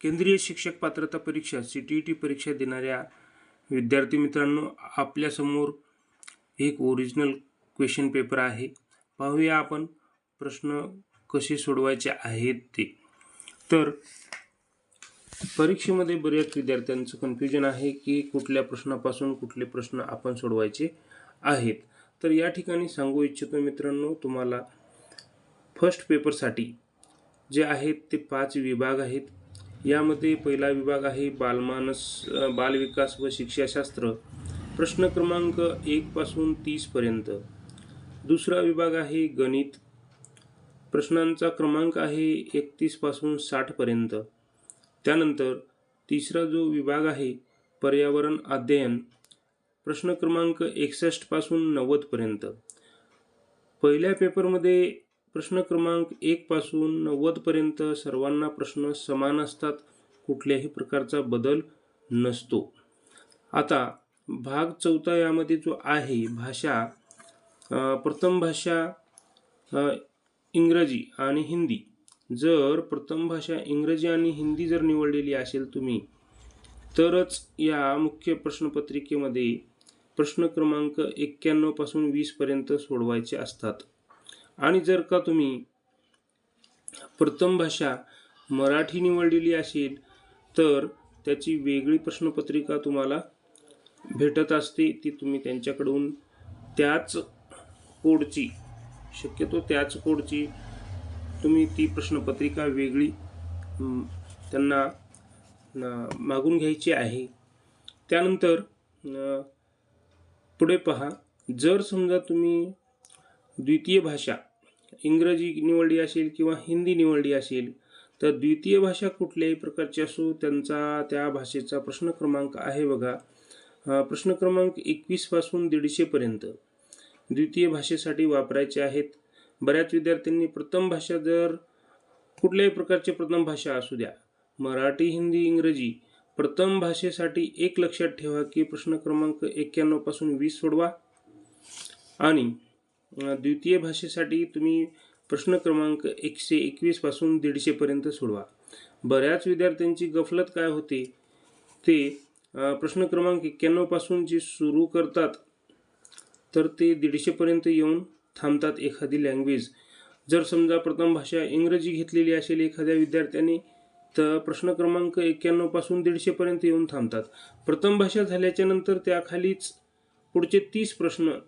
केंद्रीय शिक्षक पात्रता परीक्षा CTET परीक्षा देणाऱ्या विद्यार्थी मित्रांनो, आपल्यासमोर एक ओरिजिनल क्वेश्चन पेपर आहे. पाहूया आपण प्रश्न कसे सोडवायचे आहेत ते. तर परीक्षेमध्ये बऱ्याच विद्यार्थ्यांचं कन्फ्युजन आहे की कुठल्या प्रश्नापासून कुठले प्रश्न आपण सोडवायचे आहेत. तर या ठिकाणी सांगू इच्छितो मित्रांनो, तुम्हाला फर्स्ट पेपरसाठी जे आहेत ते 5 विभाग आहेत. यामध्ये पहिला विभाग आहे बालविकास व शिक्षाशास्त्र, प्रश्न क्रमांक 1 पासून 30 पर्यंत. दुसरा विभाग आहे गणित, प्रश्नांचा क्रमांक आहे 31 पासून 60 पर्यंत. त्यानंतर तिसरा जो विभाग आहे पर्यावरण अध्ययन, प्रश्न क्रमांक 61 पासून 90 पर्यंत. पहिल्या पेपरमध्ये प्रश्न क्रमांक 1 पासून 90 पर्यंत सर्वांना प्रश्न समान असतात, कुठल्याही प्रकारचा बदल नसतो. आता भाग चौथा यामध्ये जो आहे भाषा, प्रथम भाषा इंग्रजी आणि हिंदी. जर प्रथम भाषा इंग्रजी आणि हिंदी जर निवडलेली असेल तुम्ही, तरच या मुख्य प्रश्नपत्रिकेमध्ये प्रश्न क्रमांक 91 पासून 20 पर्यंत सोडवायचे असतात. आणि जर का तुम्ही प्रथम भाषा मराठी निवडलेली असेल तर त्याची वेगळी प्रश्नपत्रिका तुम्हाला भेटत असते. ती तुम्ही त्यांच्याकडून त्याच कोडची तुम्ही ती प्रश्नपत्रिका वेगळी त्यांना मागून घ्यायची आहे. त्यानंतर पुढे पहा, जर समजा तुम्ही द्वितीय भाषा इंग्रजी निवडली असेल किंवा हिंदी निवडली असेल, तर द्वितीय भाषा कुठल्याही प्रकारची असो, त्या भाषेचा प्रश्न क्रमांक आहे बघा, प्रश्न क्रमांक 21 पासून 150 पर्यंत द्वितीय भाषेसाठी वापरायचे आहेत. बऱ्याच विद्यार्थ्यांनी प्रथम भाषा, जर कुठल्याही प्रकारची प्रथम भाषा असू द्या, मराठी, हिंदी, इंग्रजी, प्रथम भाषेसाठी एक लक्षात ठेवा की प्रश्न क्रमांक 91 पासून 20 सोडवा आणि द्वितीय भाषेसाठी तुम्ही प्रश्न क्रमांक 121 पासून 150 पर्यंत सोडवा. बऱ्याच विद्यार्थ्यांची गफलत काय होते, ते प्रश्न क्रमांक 91 पासून जे सुरू करतात तर ते 150 पर्यंत येऊन थांबतात. एखादी लँग्वेज जर समजा प्रथम भाषा इंग्रजी घेतलेली असेल एखाद्या विद्यार्थ्याने, तर प्रश्न क्रमांक 91 पासून 150 पर्यंत येऊन थांबतात. प्रथम भाषा झाल्याच्या नंतर त्याखालीच पुढचे 30 प्रश्न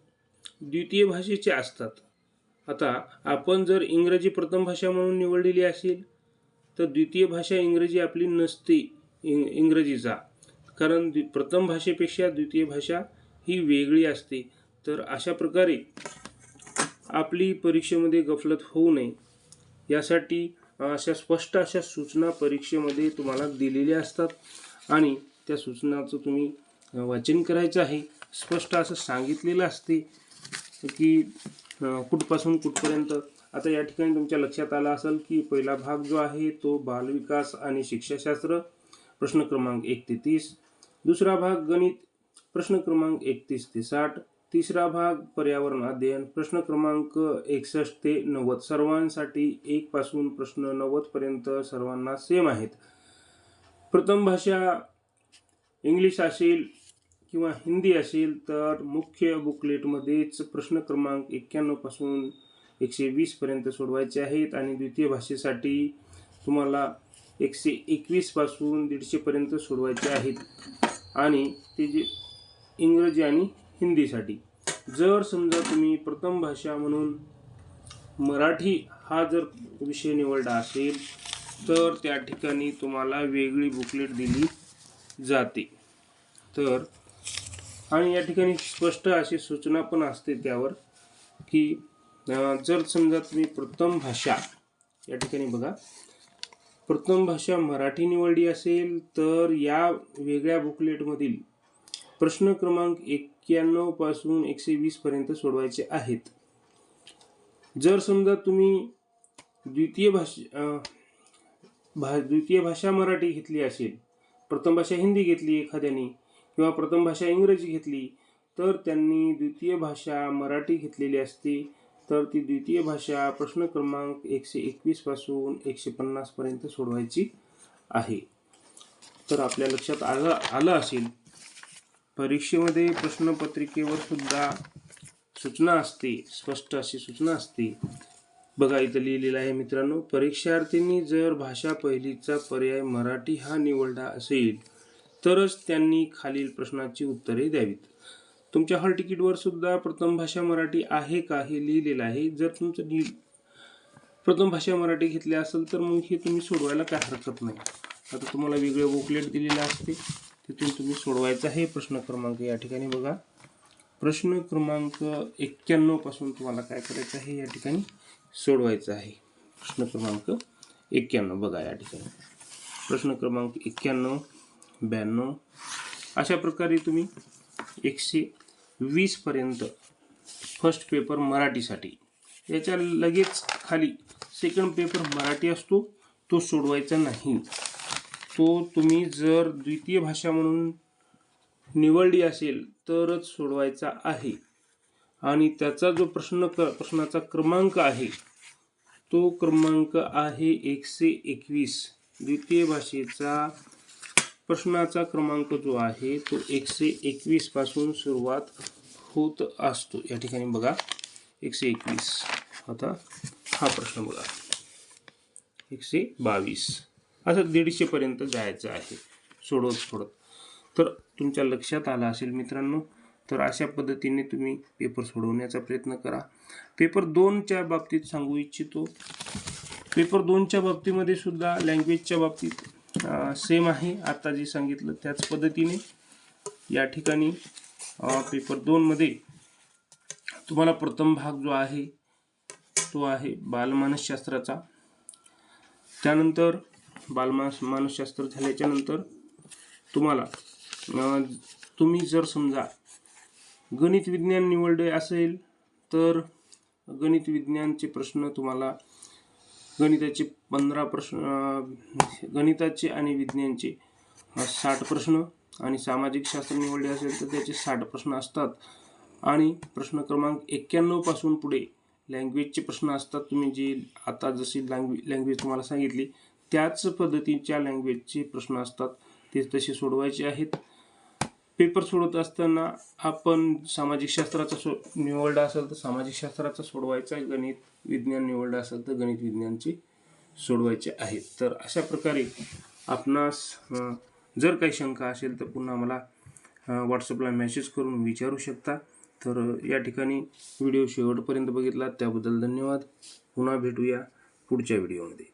द्वितीय भाषेचे असतात. आता आपण जर इंग्रजी प्रथम भाषा म्हणून निवडलेली असेल तर द्वितीय भाषा इंग्रजी आपली नसते इंग्रजीचा, कारण प्रथम भाषेपेक्षा द्वितीय भाषा ही वेगळी असते. तर अशा प्रकारे आपली परीक्षेमध्ये गफलत होऊ नये यासाठी स्पष्ट अशा सूचना परीक्षेमध्ये तुम्हाला दिलेल्या असतात आणि त्या सूचनाचं तुम्ही वाचन करायचं आहे. स्पष्ट असं सांगितलेलं असते की कुठपासून कुठपर्यंत. आता या ठिकाणी तुमच्या लक्षात आलं असेल की पहिला भाग जो आहे तो बालविकास आणि शिक्षाशास्त्र, प्रश्न क्रमांक 1 ते 30. दुसरा भाग गणित, प्रश्न क्रमांक 31 ते 60. तिसरा भाग पर्यावरण अध्ययन, प्रश्न क्रमांक 61 ते 90. सर्वांसाठी 1 पासून प्रश्न 90 पर्यंत सर्वांना सेम आहेत. प्रथम भाषा इंग्लिश असेल किंवा हिंदी असेल तर मुख्य बुकलेटमध्येच प्रश्न क्रमांक 91 पासून 120 पर्यंत सोडवायचे आहेत आणि द्वितीय भाषेसाठी तुम्हाला 121 पासून 150 पर्यंत सोडवायचे आहेत. आणि ते जे इंग्रजी आणि हिंदीसाठी, जर समजा तुम्ही प्रथम भाषा म्हणून मराठी हा जर विषय निवडला असेल तर त्या ठिकाणी तुम्हाला वेगळी बुकलेट दिली जाते. तर आणि या ठिकाणी स्पष्ट अशी सूचना पण असते त्यावर की जर समजा तुम्ही प्रथम भाषा, या ठिकाणी बघा, प्रथम भाषा मराठी निवडली असेल तर या वेगळ्या बुकलेटमधील प्रश्न क्रमांक 91 पासून 120 पर्यंत सोडवायचे आहेत. जर समजा तुम्ही द्वितीय भाषा मराठी घेतली असेल, प्रथम भाषा हिंदी घेतली एखाद्याने किंवा प्रथम भाषा इंग्रजी घेतली, तर त्यांनी द्वितीय भाषा मराठी घेतलेली असते. तर ती द्वितीय भाषा प्रश्न क्रमांक 121 पासून 150 पर्यंत सोडवायची आहे. तर आपल्या लक्षात आलं असेल, परीक्षेमध्ये प्रश्नपत्रिकेवर सुद्धा सूचना असते, स्पष्ट अशी सूचना असते. बघा इथं लिहिलेलं आहे मित्रांनो, परीक्षार्थींनी जर भाषा पहिलीचा पर्याय मराठी हा निवडला असेल तरच त्यांनी खालील प्रश्नाची उत्तरे द्यावीत. तुमच्या हॉल तिकीटवर सुद्धा प्रथम भाषा मराठी आहे का हे लिहिलेलं आहे. जर तुमचं प्रथम भाषा मराठी घेतली असेल तर मग हे तुम्ही सोडवायला काय हरकत नाही. आता तुम्हाला वेगळे बुकलेट दिलेले असते, तिथून तुम्ही सोडवायचं आहे. प्रश्न क्रमांक या ठिकाणी बघा, प्रश्न क्रमांक 91 पासून तुम्हाला काय करायचं आहे, या ठिकाणी सोडवायचं आहे. प्रश्न क्रमांक 91 बघा या ठिकाणी, प्रश्न क्रमांक 91, 92 अशा प्रकारे तुम्ही 120 पर्यंत फर्स्ट पेपर मराठीसाठी. याच्या लगेच खाली सेकंड पेपर मराठी असतो, तो सोडवायचा नाही. तो तुम्ही जर द्वितीय भाषा म्हणून निवडली असेल तरच सोडवायचा आहे. आणि त्याचा जो प्रश्नाचा क्रमांक आहे तो क्रमांक आहे 121. द्वितीय भाषेचा प्रश्नाचा क्रमांक जो आहे तो 121 पासून सुरुवात होत असतो. या ठिकाणी बघा 121. आता हा प्रश्न बघा 122. असं 150 पर्यंत जायचं आहे सोडत. तर तुमच्या लक्षात आलं असेल मित्रांनो. तर अशा पद्धतीने तुम्ही पेपर सोडवण्याचा प्रयत्न करा. पेपर 2च्या बाबतीत सांगू इच्छितो, पेपर 2च्या बाबतीमध्ये सुद्धा लँग्वेजच्या बाबतीत सेम आहे. आता जे सांगितलं त्याच पद्धतीने या ठिकाणी पेपर 2मध्ये तुम्हाला प्रथम भाग जो आहे तो आहे बालमानसशास्त्राचा. त्यानंतर बालमानसशास्त्र झाल्याच्या नंतर तुम्हाला तुम्ही जर समजा गणित विज्ञान निवडले असेल तर गणित विज्ञानचे प्रश्न तुम्हाला गणिताचे 15 प्रश्न, गणिताचे आणि विज्ञानचे 60 प्रश्न, आणि सामाजिक शास्त्र निवडले असेल तर त्याचे 60 प्रश्न असतात. आणि प्रश्न क्रमांक 91 पासून पुढे लँग्वेजचे प्रश्न असतात. तुम्ही जे आता जशी लँग्वेज तुम्हाला सांगितली त्याच पद्धतीच्या लँग्वेजचे प्रश्न असतात, ते तसे सोडवायचे आहेत. पेपर सोडत असताना आपण सामाजिक शास्त्राचा निवडला असेल तर सामाजिक शास्त्राचा सोडवायचा, गणित विज्ञान निवडलं असेल तर गणित विज्ञानचे सोडवायचे आहेत. तर अशा प्रकारे आपणास जर काही शंका असेल तर पुन्हा मला व्हॉट्सअपला मेसेज करून विचारू शकता. तर या ठिकाणी व्हिडिओ शेवटपर्यंत बघितला त्याबद्दल धन्यवाद. पुन्हा भेटूया पुढच्या व्हिडिओमध्ये.